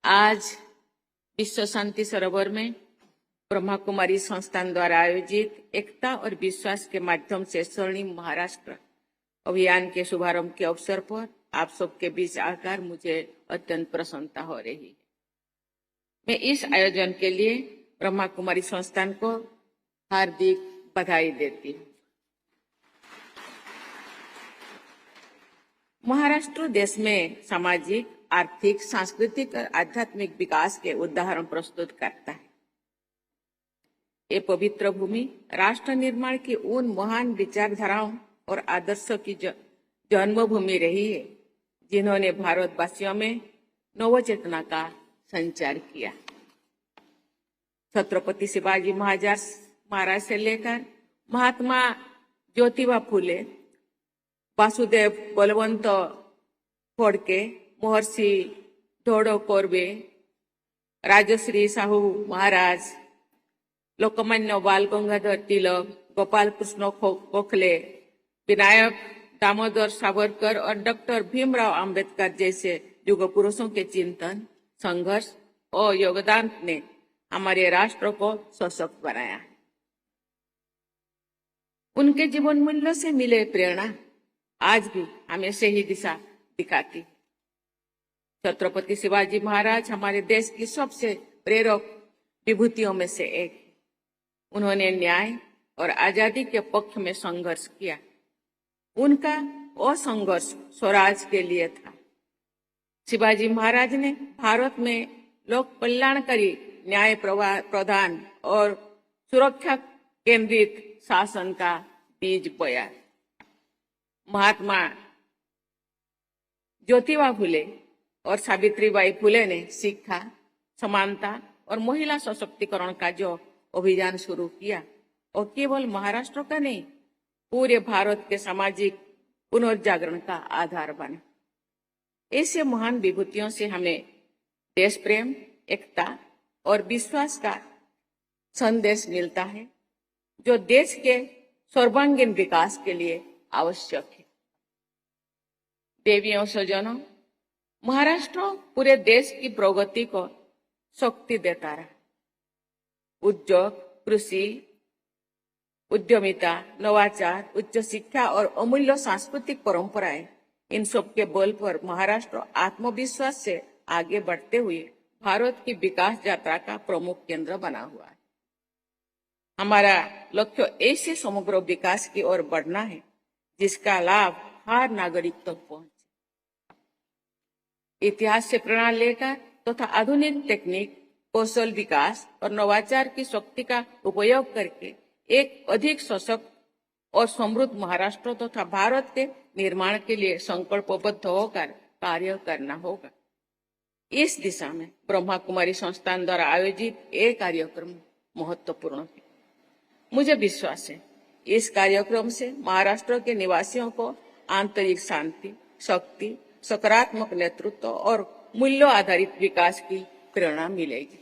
आज विश्व शांति सरोवर में ब्रह्मा कुमारी संस्थान द्वारा आयोजित एकता और विश्वास के माध्यम से स्वर्णिम महाराष्ट्र अभियान के शुभारंभ के अवसर पर आप सबके बीच आकर मुझे अत्यंत प्रसन्नता हो रही है। मैं इस आयोजन के लिए ब्रह्मा कुमारी संस्थान को हार्दिक बधाई देती हूँ। महाराष्ट्र देश में सामाजिक, आर्थिक, सांस्कृतिक और आध्यात्मिक विकास के उदाहरण प्रस्तुत करता है। ये पवित्र भूमि राष्ट्र निर्माण की उन महान विचारधाराओं और आदर्शों की जन्मभूमि रही है, जिन्होंने भारतवासियों में नवचेतना का संचार किया। छत्रपति शिवाजी महाराज से लेकर महात्मा ज्योतिबा फुले, वासुदेव बलवंत फडके, महर्षि ढोडो कोरबे, राजश्री साहू महाराज, लोकमान्य बाल गंगाधर तिलक, गोपाल कृष्ण गोखले, विनायक दामोदर सावरकर और डॉक्टर भीमराव अंबेडकर जैसे युग पुरुषों के चिंतन, संघर्ष और योगदान ने हमारे राष्ट्र को सशक्त बनाया। उनके जीवन मूल्यों से मिले प्रेरणा आज भी हमें सही दिशा दिखाती है। छत्रपति शिवाजी महाराज हमारे देश की सबसे प्रेरक विभूतियों में से एक। उन्होंने न्याय और आजादी के पक्ष में संघर्ष किया। उनका वो संघर्ष स्वराज के लिए था। शिवाजी महाराज ने भारत में लोक कल्याणकारी, न्याय प्रदान और सुरक्षा केंद्रित शासन का बीज बोया। महात्मा ज्योतिबा फुले और सावित्रीबाई फुले ने शिक्षा, समानता और महिला सशक्तिकरण का जो अभियान शुरू किया, और केवल महाराष्ट्र का नहीं, पूरे भारत के सामाजिक पुनर्जागरण का आधार बना। ऐसे महान विभूतियों से हमें देश प्रेम, एकता और विश्वास का संदेश मिलता है, जो देश के सर्वांगीण विकास के लिए आवश्यक है। देवियों स्वजनों, महाराष्ट्र पूरे देश की प्रगति को शक्ति देता रहा। उद्योग, कृषि, उद्यमिता, नवाचार, उच्च शिक्षा और अमूल्य सांस्कृतिक परंपराएं, इन सब के बल पर महाराष्ट्र आत्मविश्वास से आगे बढ़ते हुए भारत की विकास यात्रा का प्रमुख केंद्र बना हुआ है। हमारा लक्ष्य ऐसे समग्र विकास की ओर बढ़ना है, जिसका लाभ हर नागरिक तक पहुंचे। इतिहास से प्रेरणा लेकर तथा आधुनिक तकनीक, कौशल विकास और नवाचार की शक्ति का उपयोग करके एक अधिक सशक्त और समृद्ध महाराष्ट्र तथा भारत के निर्माण के लिए संकल्पबद्ध होकर कार्य करना होगा। इस दिशा में ब्रह्मा कुमारी संस्थान द्वारा आयोजित एक कार्यक्रम महत्वपूर्ण है। मुझे विश्वास है, इस कार्यक्रम से महाराष्ट्र के निवासियों को आंतरिक शांति, शक्ति, सकारात्मक नेतृत्व और मूल्यों आधारित विकास की प्रेरणा मिलेगी।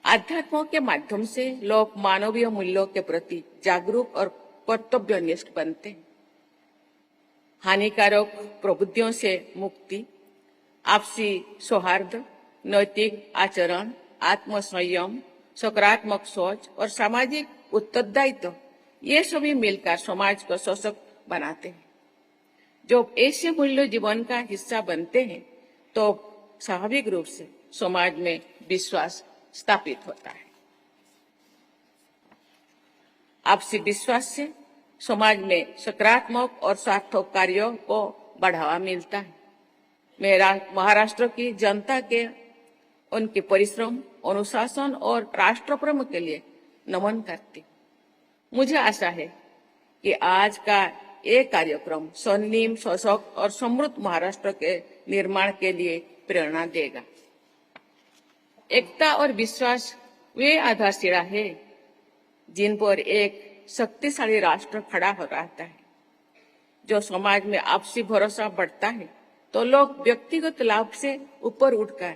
आध्यात्म के माध्यम से लोग मानवीय मूल्यों के प्रति जागरूक और कर्तव्यनिष्ठ बनते हैं। हानिकारक प्रवृत्तियों से मुक्ति, आपसी सौहार्द, नैतिक आचरण, आत्मसंयम, सकारात्मक सोच और सामाजिक उत्तरदायित्व, ये सभी मिलकर समाज को सशक्त बनाते हैं। जब ऐसे मूल्य जीवन का हिस्सा बनते हैं, तो स्वाभाविक रूप से समाज में विश्वास स्थापित होता है। आपसी विश्वास से समाज में सकारात्मक और सार्थक कार्यों को बढ़ावा मिलता है। मैं महाराष्ट्र की जनता के उनके परिश्रम, अनुशासन और राष्ट्र प्रेम के लिए नमन करती हूँ। मुझे आशा है कि आज का ये कार्यक्रम स्वर्णिम, सशक्त और समृद्ध महाराष्ट्र के निर्माण के लिए प्रेरणा देगा। एकता और विश्वास वे आधारशिला है, जिन पर एक शक्तिशाली राष्ट्र खड़ा हो रहता है। जो समाज में आपसी भरोसा बढ़ता है, तो लोग व्यक्तिगत लाभ से ऊपर उठकर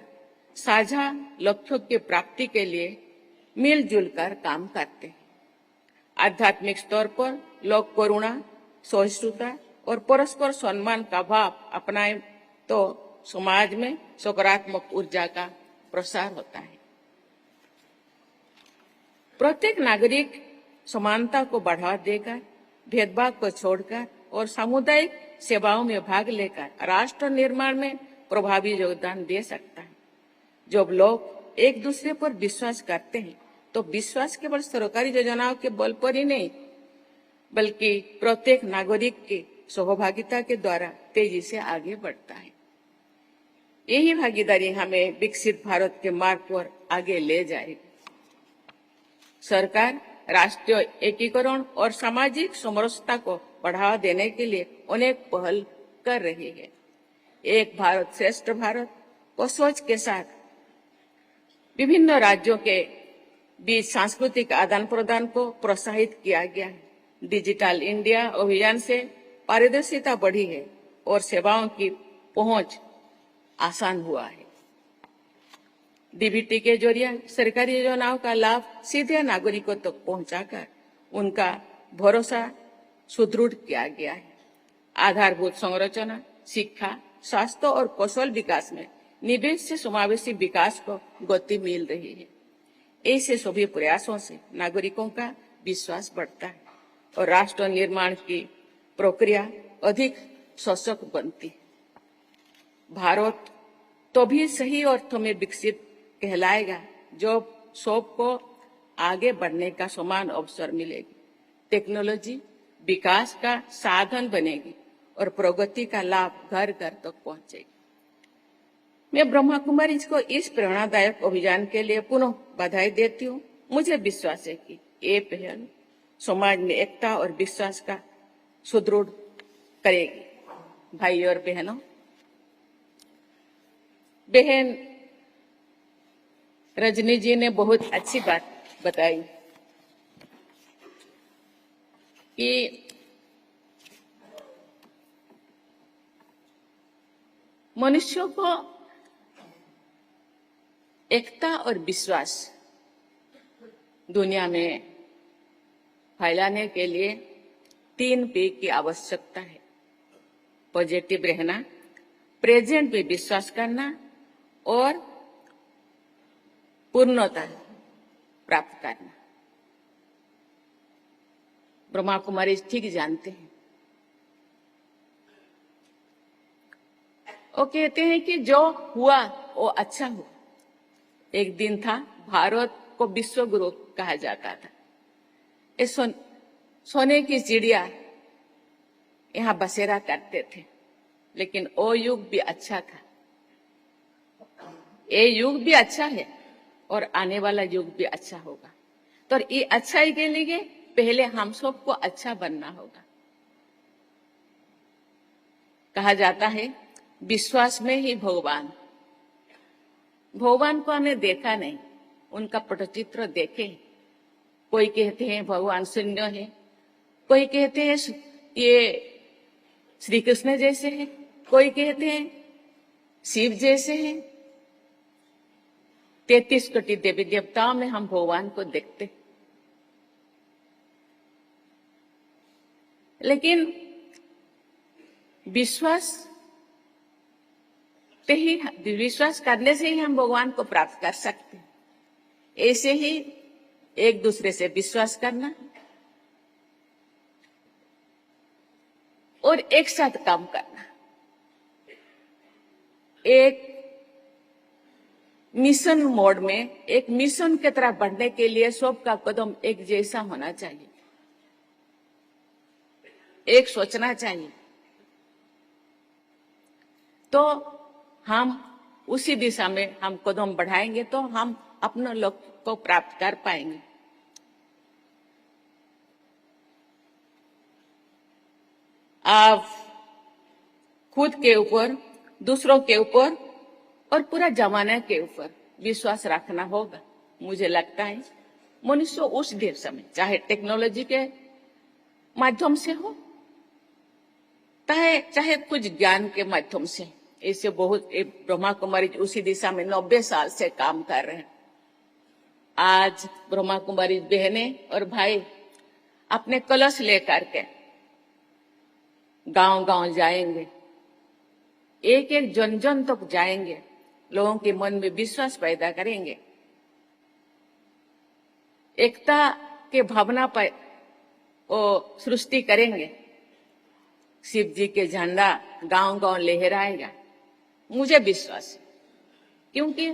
साझा लक्ष्यों की प्राप्ति के लिए मिलजुल कर काम करते हैं। आध्यात्मिक स्तर पर लोग करुणा, सहिष्णुता और परस्पर सम्मान का भाव अपनाएं, तो समाज में सकारात्मक ऊर्जा का प्रसार होता है। प्रत्येक नागरिक समानता को बढ़ावा देकर, भेदभाव को छोड़कर और सामुदायिक सेवाओं में भाग लेकर राष्ट्र निर्माण में प्रभावी योगदान दे सकता है। जब लोग एक दूसरे पर विश्वास करते हैं तो विश्वास केवल सरकारी योजनाओं के बल पर ही नहीं, बल्कि प्रत्येक नागरिक की सहभागिता के द्वारा तेजी से आगे बढ़ता है। यही भागीदारी हमें विकसित भारत के मार्ग पर आगे ले जाएगी। सरकार राष्ट्रीय एकीकरण और सामाजिक समरसता को बढ़ावा देने के लिए अनेक पहल कर रही है। एक भारत श्रेष्ठ भारत को सोच के साथ विभिन्न राज्यों के बीच सांस्कृतिक आदान प्रदान को प्रोत्साहित किया गया है। डिजिटल इंडिया अभियान से पारदर्शिता बढ़ी है और सेवाओं की पहुंच आसान हुआ है। डीबीटी के जरिए सरकारी योजनाओं का लाभ सीधे नागरिकों तक पहुंचाकर उनका भरोसा सुदृढ़ किया गया है। आधारभूत संरचना, शिक्षा, स्वास्थ्य और कौशल विकास में निवेश से समावेशी विकास को गति मिल रही है। ऐसे सभी प्रयासों से नागरिकों का विश्वास बढ़ता है और राष्ट्र निर्माण की प्रक्रिया अधिक सशक्त बनती है। भारत तो भी सही अर्थों में विकसित कहलाएगा जब सबको आगे बढ़ने का समान अवसर मिलेगी। टेक्नोलॉजी विकास का साधन बनेगी और प्रगति का लाभ घर घर तक पहुंचेगी। मैं ब्रह्मा कुमारी को इस प्रेरणादायक अभियान के लिए पुनः बधाई देती हूँ। मुझे विश्वास है कि ये पहल समाज में एकता और विश्वास का सुदृढ़ करेगी। भाई और बहनों, बहन रजनी जी ने बहुत अच्छी बात बताई कि मनुष्यों को एकता और विश्वास दुनिया में फैलाने के लिए 3 P की आवश्यकता है। पॉजिटिव रहना, प्रेजेंट में विश्वास करना और पूर्णता प्राप्त करना। ब्रह्मा कुमारी ठीक जानते हैं। वो कहते हैं कि जो हुआ वो अच्छा हुआ। एक दिन था, भारत को विश्व गुरु कहा जाता था। इस सोने की चिड़िया यहाँ बसेरा करते थे, लेकिन वो युग भी अच्छा था। ये युग भी अच्छा है और आने वाला युग भी अच्छा होगा। तो ये अच्छाई के लिए पहले हम सबको अच्छा बनना होगा। कहा जाता है विश्वास में ही भगवान। भगवान को हमने देखा नहीं, उनका पटचित्र देखे। कोई कहते हैं भगवान शून्य है, कोई कहते हैं ये श्री कृष्ण जैसे हैं, कोई कहते हैं शिव जैसे हैं। 33 कोटि देवी देवताओं में हम भगवान को देखते, लेकिन विश्वास करने से ही हम भगवान को प्राप्त कर सकते हैं। ऐसे ही एक दूसरे से विश्वास करना और एक साथ काम करना, एक मिशन मोड में, एक मिशन की तरह बढ़ने के लिए सबका कदम एक जैसा होना चाहिए, एक सोचना चाहिए। तो हम उसी दिशा में हम कदम बढ़ाएंगे तो हम अपने लक्ष्य को प्राप्त कर पाएंगे। आप खुद के ऊपर, दूसरों के ऊपर और पूरा जमाने के ऊपर विश्वास रखना होगा। मुझे लगता है मनुष्य उस दिशा में, चाहे टेक्नोलॉजी के माध्यम से हो, चाहे कुछ ज्ञान के माध्यम से, ऐसे बहुत ब्रह्मा कुमारी उसी दिशा में 90 साल से काम कर रहे हैं। आज ब्रह्मा कुमारी बहनें और भाई अपने कलश लेकर के गांव-गांव जाएंगे एक एक जन जन तक जाएंगे, लोगों के मन में विश्वास पैदा करेंगे, एकता के भावना पर वो सृष्टि करेंगे। शिव जी के झंडा गांव गांव लहराएगा, मुझे विश्वास है। क्योंकि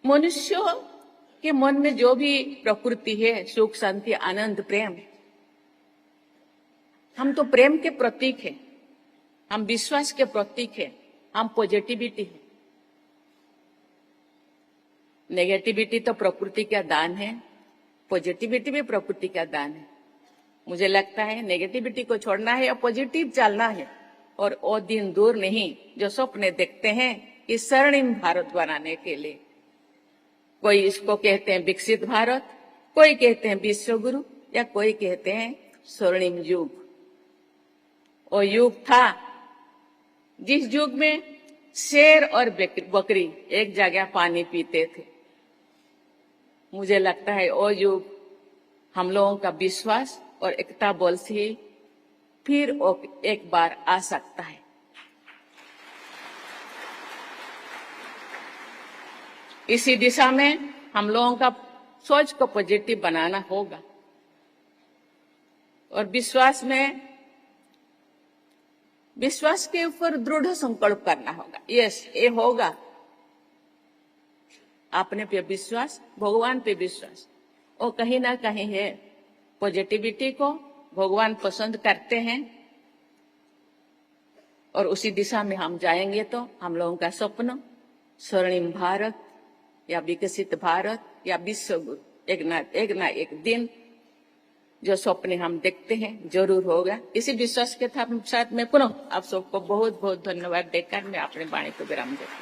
मनुष्यों के मन में जो भी प्रकृति है, सुख, शांति, आनंद, प्रेम, हम तो प्रेम के प्रतीक हैं, हम विश्वास के प्रतीक हैं, हम पॉजिटिविटी है। नेगेटिविटी तो प्रकृति का दान है, पॉजिटिविटी भी प्रकृति का दान है। मुझे लगता है नेगेटिविटी को छोड़ना है और पॉजिटिव चलना है, और वो दिन दूर नहीं जो स्वप्न देखते हैं कि स्वर्णिम भारत बनाने के लिए। कोई इसको कहते हैं विकसित भारत, कोई कहते हैं विश्व गुरु, या कोई कहते हैं स्वर्णिम युग। वो युग था जिस युग में शेर और बकरी एक जगह पानी पीते थे। मुझे लगता है वो युग हम लोगों का विश्वास और एकता बल से फिर एक बार आ सकता है। इसी दिशा में हम लोगों का सोच को पॉजिटिव बनाना होगा और विश्वास के ऊपर दृढ़ संकल्प करना होगा। यस, ये होगा। अपने पे विश्वास, भगवान पे विश्वास, और कहीं ना कहीं है। पॉजिटिविटी को भगवान पसंद करते हैं और उसी दिशा में हम जाएंगे तो हम लोगों का स्वप्न स्वर्णिम भारत या विकसित भारत या विश्व गुरु एक ना एक दिन जो स्वप्न हम देखते हैं जरूर होगा। इसी विश्वास के साथ में पुनः आप सबको बहुत बहुत धन्यवाद देकर मैं अपनी वाणी को विराम देता हूँ।